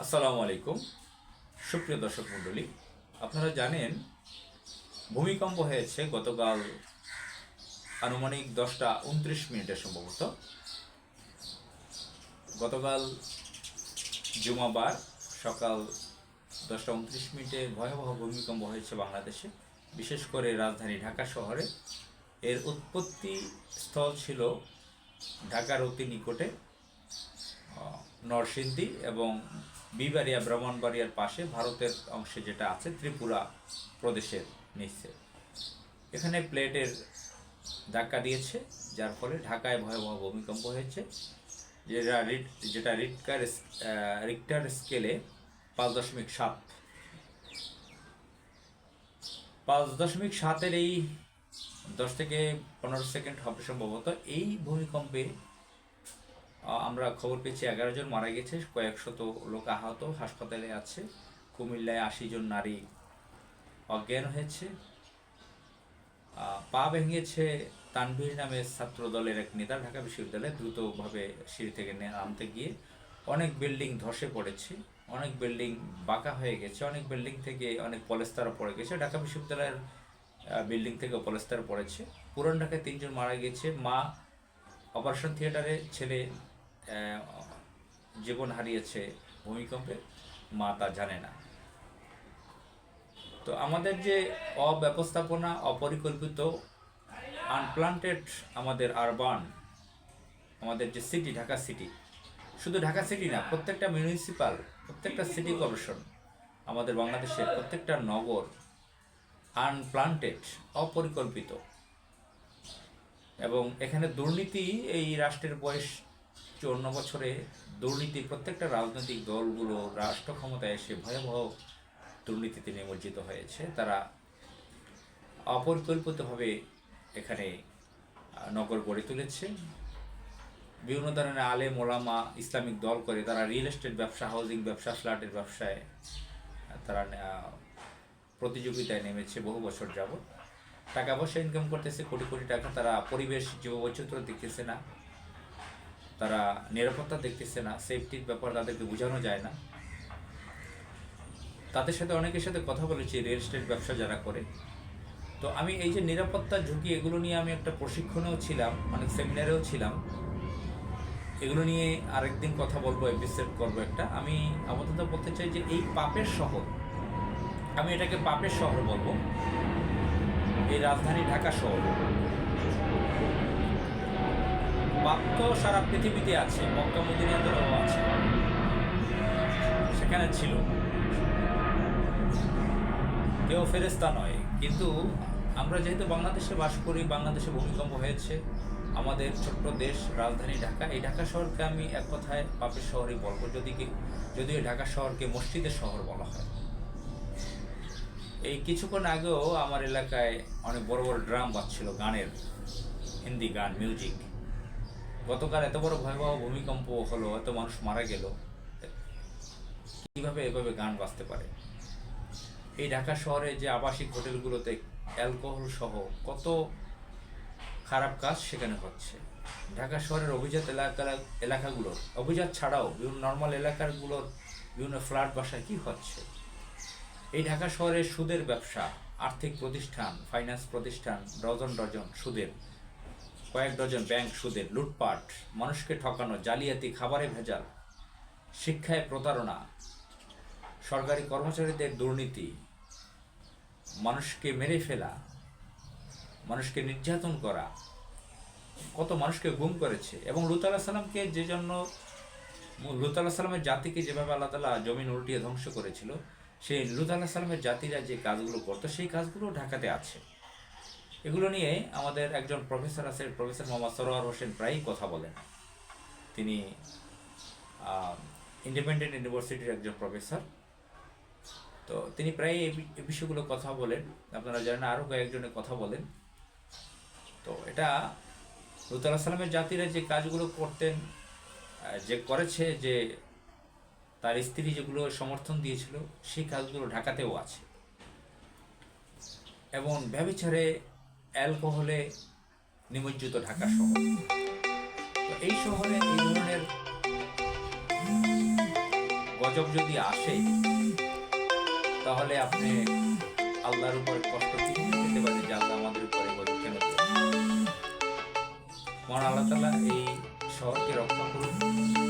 আসসালামু আলাইকুম সুপ্রিয় দর্শক মণ্ডলী, আপনারা জানেন ভূমিকম্প হয়েছে গতকাল আনুমানিক 10:29 সম্ভবত। গতকাল জুমাবার সকাল 10:29 ভয়াবহ ভূমিকম্প হয়েছে বাংলাদেশে, বিশেষ করে রাজধানী ঢাকা শহরে। এর উৎপত্তি স্থল ছিল ঢাকার অতি নিকটে নরসিংদী এবং বিবাড়িয়া ব্রাহ্মণবাড়িয়ার পাশে ভারতের অংশে যেটা আছে ত্রিপুরা প্রদেশের নিচে। এখানে প্লেটের ধাক্কা দিয়েছে, যার ফলে ঢাকায় ভয়াবহ ভূমিকম্প হয়েছে, যেটা রিক্টার স্কেলে 5.7। 5.7-এর এই 10 থেকে 15 সেকেন্ড হবে সম্ভবত। এই ভূমিকম্পে আমরা খবর পেয়েছি 11 জন মারা গেছে, কয়েকশত লোক আহত, হাসপাতালে আছে। কুমিল্লায় 80 জন নারী অজ্ঞান হয়েছে। পা ভেঙেছে তানভীর নামে ছাত্র দলের এক নেতা ঢাকা বিশ্ববিদ্যালয়ে দ্রুতভাবে সিঁড়ি থেকে নামতে গিয়ে। অনেক বিল্ডিং ধসে পড়েছে, অনেক বিল্ডিং বাঁকা হয়ে গেছে, অনেক বিল্ডিং থেকে অনেক পলেস্তারা পড়ে গেছে। ঢাকা বিশ্ববিদ্যালয়ের বিল্ডিং থেকে পলেস্তারা পড়েছে। পুরান ঢাকায় 3 জন মারা গেছে। মা অপারেশন থিয়েটারে, ছেলে জীবন হারিয়েছে ভূমিকম্পে, মা তা জানে না। তো আমাদের যে অব্যবস্থাপনা, অপরিকল্পিত, আনপ্লান্টেড আমাদের আমাদের যে সিটি, ঢাকা সিটি, শুধু ঢাকা সিটি না, প্রত্যেকটা মিউনিসিপাল, প্রত্যেকটা সিটি কর্পোরেশন, আমাদের বাংলাদেশের প্রত্যেকটা নগর আনপ্লান্টেড, অপরিকল্পিত। এবং এখানে দুর্নীতি, এই রাষ্ট্রের বয়স 54 বছরে দুর্নীতি, প্রত্যেকটা রাজনৈতিক দলগুলো রাষ্ট্র ক্ষমতায় এসে ভয়াবহ দুর্নীতিতে নিমজ্জিত হয়েছে। তারা অপরিকল্পিতভাবে এখানে নগর গড়ে তুলেছে। বিভিন্ন ধরনের আলেম ওলামা ইসলামিক দল করে তারা রিয়েল এস্টেট ব্যবসা, হাউজিং ব্যবসা, ফ্ল্যাটের ব্যবসায় তারা প্রতিযোগিতায় নেমেছে বহু বছর যাবৎ। টাকা পয়সা ইনকাম করতেছে কোটি কোটি টাকা। তারা পরিবেশ, জীববৈচিত্র্য দেখতেছে না, তারা নিরাপত্তা দেখতেছে না, সেফটির ব্যাপার তাদেরকে বোঝানো যায় না। তাদের সাথে অনেকের সাথে কথা বলেছি রিয়েল এস্টেট ব্যবসা যারা করে। তো আমি এই যে নিরাপত্তা ঝুঁকি, এগুলো নিয়ে আমি একটা প্রশিক্ষণেও ছিলাম, অনেক সেমিনারেও ছিলাম। এগুলো নিয়ে আরেকদিন কথা বলবো, এপিসোড করবো একটা। আমি আপাতত বলতে চাই যে এই পাপের শহর, আমি এটাকে পাপের শহর বলবো, এই রাজধানী ঢাকা শহর। পাপ তো সারা পৃথিবীতে আছে, মক্কা মদিনাতেও আছে, সেখানে ছিল, কেউ ফেরেশতা নয়। কিন্তু আমরা যেহেতু বাংলাদেশে বাস করি, বাংলাদেশে ভূমিকম্প হয়েছে, আমাদের ছোট্ট দেশ রাজধানী ঢাকা, এই ঢাকা শহরকে আমি এক কথায় পাপের শহরই বলবো, যদিও ঢাকা শহরকে মসজিদের শহর বলা হয়। এই কিছুক্ষণ আগেও আমার এলাকায় অনেক বড় বড় ড্রাম বাজছিল, গানের, হিন্দি গান, মিউজিক। গতকাল এত বড় ভয়াবহ ভূমিকম্প হলো, এত মানুষ মারা গেল, কিভাবে এভাবে গান বাজতে পারে? এই ঢাকা শহরে যে আবাসিক হোটেলগুলোতে অ্যালকোহল সহ কত খারাপ কাজ সেখানে হচ্ছে। ঢাকা শহরের অভিজাত এলাকাগুলোর, অভিজাত ছাড়াও বিভিন্ন নর্মাল এলাকাগুলোর বিভিন্ন ফ্ল্যাট বাসায় কি হচ্ছে? এই ঢাকা শহরে সুদের ব্যবসা, আর্থিক প্রতিষ্ঠান, ফাইন্যান্স প্রতিষ্ঠান, ডজন ডজন সুদের, কয়েক ডজন ব্যাংক সুদের, লুটপাট, মানুষকে ঠকানো, জালিয়াতি, খাবারে ভেজাল, শিক্ষায় প্রতারণা, সরকারি কর্মচারীদের দুর্নীতি, মানুষকে মেরে ফেলা, মানুষকে নির্যাতন করা, কত মানুষকে গুম করেছে। এবং লূত আলাইহিস সালামকে লূত আলাইহিস সালামের জাতিকে যেভাবে আল্লাহ তাআলা জমিন উল্টিয়ে ধ্বংস করেছিল, সেই লূত আলাইহিস সালামের জাতিরা যে কাজগুলো করতো, সেই কাজগুলো ঢাকাতে আছে। এগুলো নিয়ে আমাদের একজন প্রফেসর আছে, প্রফেসর মোহাম্মদ সরোয়ার হোসেন, প্রায়ই কথা বলেন। তিনি ইন্ডিপেন্ডেন্ট ইউনিভার্সিটির একজন প্রফেসর। তো তিনি প্রায় এই বিষয়গুলো কথা বলেন, আপনারা জানেন, আরও কয়েকজনের কথা বলেন। তো এটা লূত আলাইহিস সালামের জাতিরা যে কাজগুলো করতেন, যে করেছে, যে তার স্ত্রী যেগুলো সমর্থন দিয়েছিল, সেই কাজগুলো ঢাকাতেও আছে। এবং ব্যভিচারে, অ্যালকোহলে নিমজ্জিত ঢাকা শহর। তো এই শহরে এই ধরনের গজব যদি আসে তাহলে আপনি আল্লাহর উপরে কষ্ট কিভাবে পেতে পারেন যে আল্লাহ আমাদের উপরে গজব কেন দিলেন? মহান আল্লাহ তাআলা এই শহরকে রক্ষা করুন।